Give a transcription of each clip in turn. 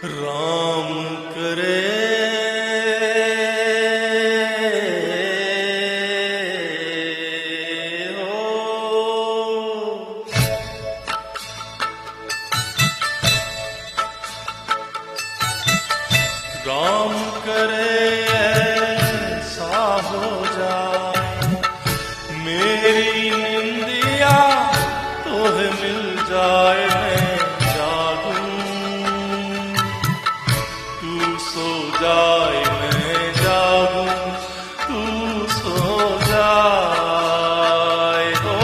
राम करे राम करे ऐसा हो जाए मेरी निंदिया तोहे मिल जाए मैं जागूं तू सो जाए मैं जागूं तू सो जाए हो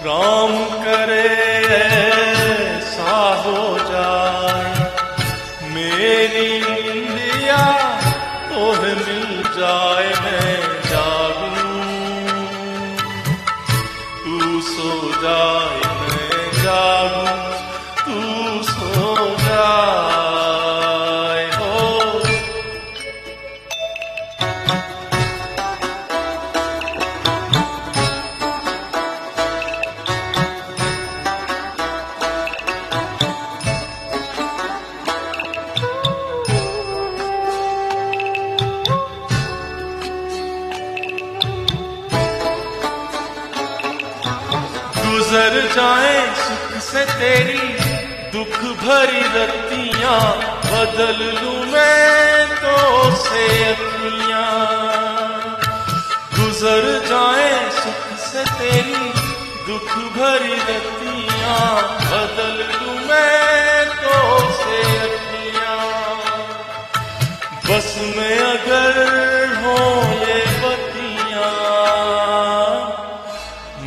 राम करे ऐसा हो जाए मेरी निंदिया तोहे मिल जाए मैं जागूं तू सो जाए मैं जागूं तू सो जाए हो गुजर जाए सुख से तेरी दुख भरी रतियां बदल लूं मैं तो से अखियां गुजर जाए सुख से तेरी दुख भरी रतियां बदल लूं मैं तो से अखियां बस में अगर हो ये बतियां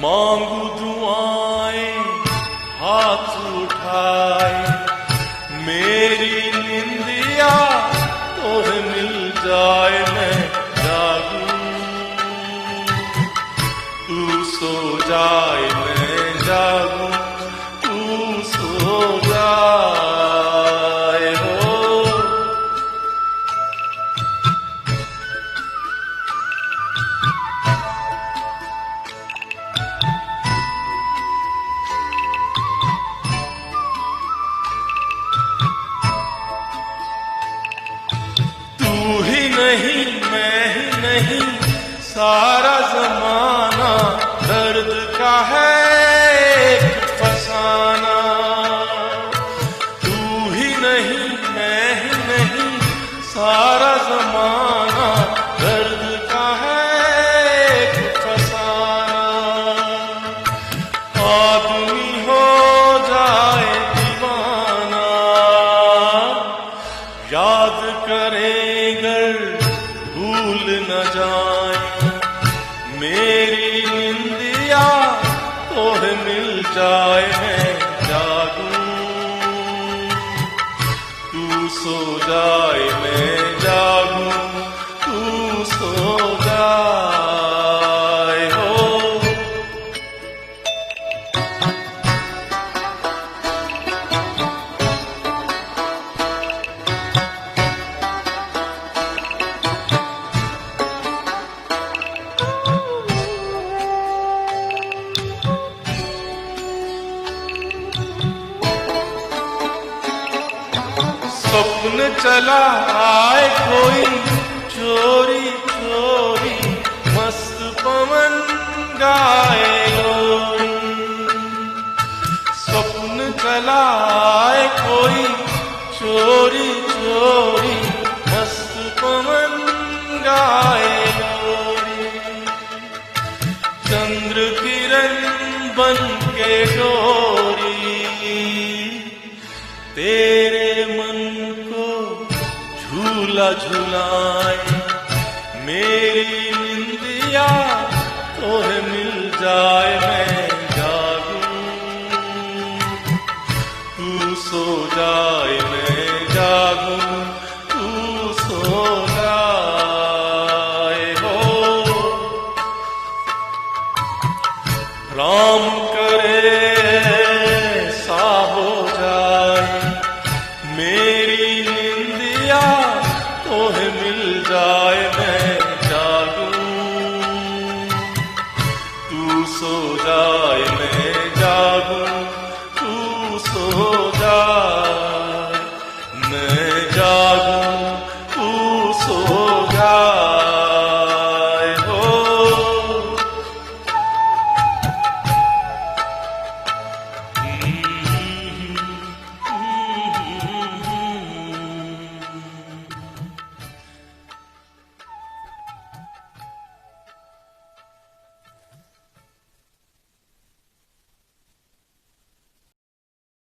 मांगू दुआएं हाथ उठाए मेरी निंदिया तोहे मिल जाए मैं जागूं तू सो जाए मैं जागूं तू सो जाए हो नहीं मैं ही नहीं सारा जमाना दर्द का है एक फसाना तू ही नहीं मैं ही नहीं सारा जमाना दर्द का है एक फसाना आदमी हो जाए दीवाना याद करेगा भूल न जाए मेरी निंदिया तोहे मिल जाए मैं जागूं तू सो जाए मैं जागूं तू सो जाए हो स्वप्न चला आए कोई चोरी चोरी मस्त पवन गाए लोरी स्वप्न चला आए कोई चोरी चोरी मस्त पवन गाए लोरी चंद्र किरण बन के डोरी तेरे मन को झूला झुलाए मेरी निंदिया तोहे मिल जाए मैं जागूं तू सो जाए